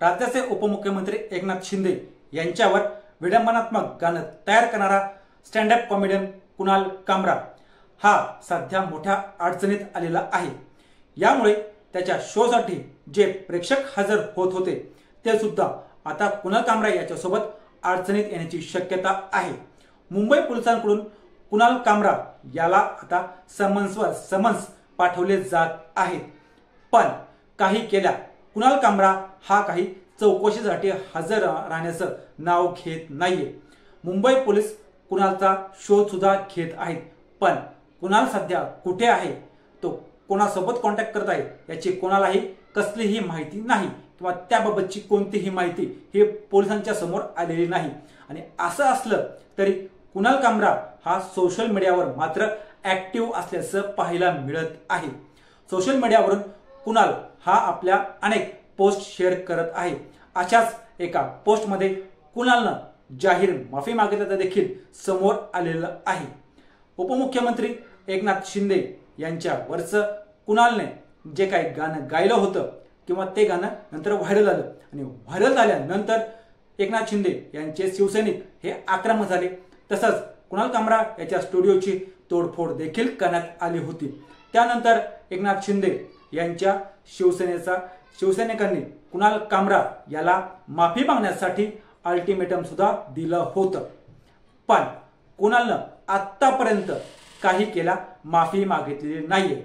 राज्याचे उपमुख्यमंत्री एकनाथ शिंदे यांच्यावर विडंबनात्मक गाणं तयार करणारा स्टँड अप कॉमेडियन कुणाल कामरा हा सध्या मोठ्या अडचणीत आलेला आहे। यामुळे त्याच्या शोसाठी जे प्रेक्षक हजर होत होते ते सुद्धा आता कुणाल कामरा याच्यासोबत अडचणीत येण्याची शक्यता आहे। मुंबई पोलिसांकडून कुणाल कामरा याला आता समन्सवर समन्स पाठवले जात आहेत, पण काही केल्या कुणाल कामरा हा काही चौकशीसाठी हजर राहण्याचं नाव घेत नाहीये। मुंबई पोलीस कुणालचा शोध सुद्धा घेत आहेत, पण कुणाल सध्या कुठे आहे, तो कोणासोबत कॉन्टॅक्ट करत आहे याची कोणालाही कसलीही माहिती नाही किंवा त्याबाबतची कोणतीही माहिती ही पोलिसांच्या समोर आलेली नाही। आणि असं असलं तरी कुणाल कामरा हा सोशल मीडियावर मात्र ऍक्टिव्ह असल्याचं पाहायला मिळत आहे। सोशल मीडियावरून कुणाल हा आपल्या अनेक पोस्ट शेअर करत आहे। अशाच एका पोस्टमध्ये कुणालनं जाहीर माफी मागितल्याचं देखील समोर आलेलं आहे। उपमुख्यमंत्री एकनाथ शिंदे यांच्यावरचं कुणालने जे काही गाणं गायलं होतं किंवा ते गाणं नंतर व्हायरल झालं आणि व्हायरल झाल्यानंतर एकनाथ शिंदे यांचे शिवसैनिक हे आक्रमक झाले। तसंच कुणाल कामरा याच्या स्टुडिओची तोडफोड देखील करण्यात आली होती। त्यानंतर एकनाथ शिंदे यांच्या शिवसैनिकांनी कुणाल कामरा याला माफी मागण्यासाठी अल्टिमेटम सुद्धा दिलं होतं, पण कुणालनं आतापर्यंत काही केला माफी मागितलेली नाहीये।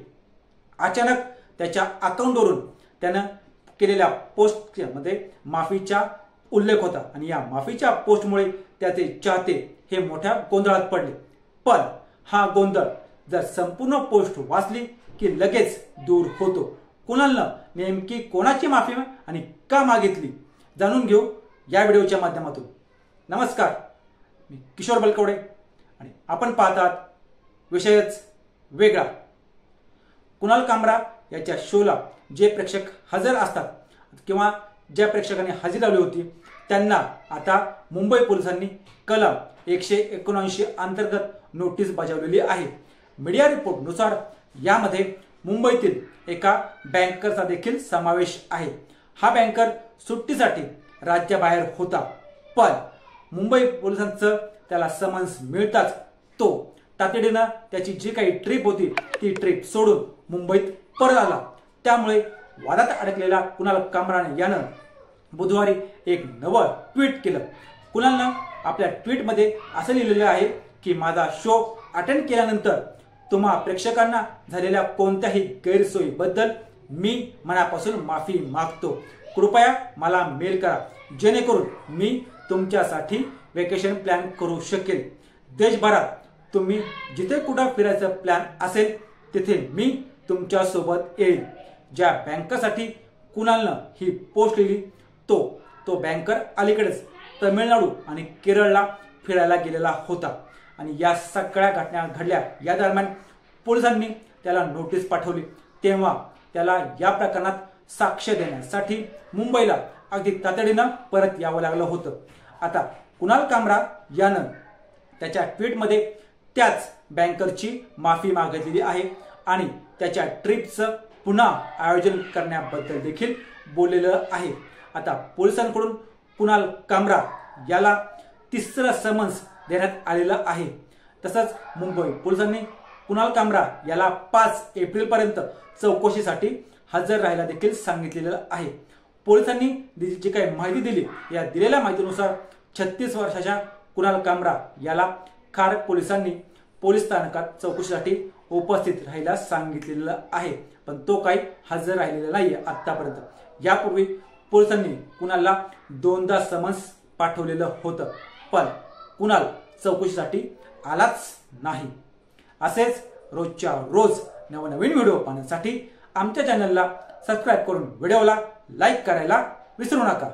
अचानक त्याच्या अकाउंटवरून त्यानं केलेल्या पोस्टमध्ये माफीचा उल्लेख होता आणि या माफीच्या पोस्टमुळे त्याचे चाहते हे मोठ्या गोंधळात पडले। पण हा गोंधळ जर संपूर्ण पोस्ट वाचली की लगेच दूर होतो। कुणालनं नेमकी कोणाची माफी आणि का मागितली जाणून घेऊ या व्हिडिओच्या माध्यमातून। नमस्कार, मी किशोर बलकवडे आणि आपण पाहतात विषयच वेगळा। कुणाल कामरा याच्या शोला जे प्रेक्षक हजर असतात किंवा ज्या प्रेक्षकांनी हजेरी लावली होती त्यांना आता मुंबई पोलिसांनी कलम 179 अंतर्गत नोटीस बजावलेली आहे। मीडिया रिपोर्टनुसार यामध्ये मुंबईतील एका बँकरचा देखील समावेश आहे। हा बँकर सुट्टीसाठी राज्याबाहेर होता, पण मुंबई पोलिसांचं त्याला समन्स मिळताच तो तातडीनं त्याची जी काही ट्रिप होती ती ट्रिप सोडून मुंबईत परत आला। त्यामुळे वादात अडकलेला कुणाल कामराने यानं बुधवारी एक नवं ट्विट केलं। कुणालनं आपल्या ट्विटमध्ये असं लिहिलेलं आहे की माझा शो अटेंड केल्यानंतर तुम्हा प्रेक्षकांना झालेल्या कोणत्याही गैरसोयीबद्दल मी मनापासून माफी मागतो। कृपया मला मेल करा जेणेकरून मी तुमच्यासाठी वेकेशन प्लॅन करू शकेल। देशभरात तुम्ही जिथे कुठं फिरायचं प्लॅन असेल तिथे मी तुमच्या सोबत येईल। ज्या बँकरसाठी कुणालनं ही पोस्ट लिहिली तो बँकर अलीकडेच तमिळनाडू आणि केरळला फिरायला गेलेला होता आणि या सगळ्या घटना घडल्या। या दरम्यान पोलिसांनी त्याला नोटीस पाठवली, तेव्हा त्याला या प्रकरणात साक्ष देण्यासाठी मुंबईला अगदी तातडीनं परत यावं लागलं होतं। आता कुणाल कामरा यानं त्याच्या ट्विटमध्ये त्याच बँकरची माफी मागितलेली आहे आणि त्याच्या ट्रिपचं पुन्हा आयोजन करण्याबद्दल देखील बोललेलं आहे। आता पोलिसांकडून कुणाल कामरा याला तिसरं समन्स देण्यात आलेलं आहे। तसंच मुंबई पोलिसांनी कुणाल कामरा याला 5 एप्रिल पर्यंत चौकशीसाठी हजर राहायला देखील सांगितलेलं आहे। पोलिसांनी जी काही माहिती दिली या दिलेल्या माहितीनुसार 36 वर्षाच्या कुणाल कामरा याला खार पोलिसांनी पोलीस स्थानकात चौकशीसाठी उपस्थित राहायला सांगितलेलं आहे, पण तो काही हजर राहिलेला नाहीये आतापर्यंत। यापूर्वी पोलिसांनी कुणालला 2दा समन्स पाठवलेलं होतं, पण कुणाल चौकशीसाठी आलाच नाही। असेच रोजच्या रोज नवनवीन व्हिडिओ पाहण्यासाठी आमच्या चॅनलला सबस्क्राईब करून व्हिडिओला लाईक करायला विसरू नका।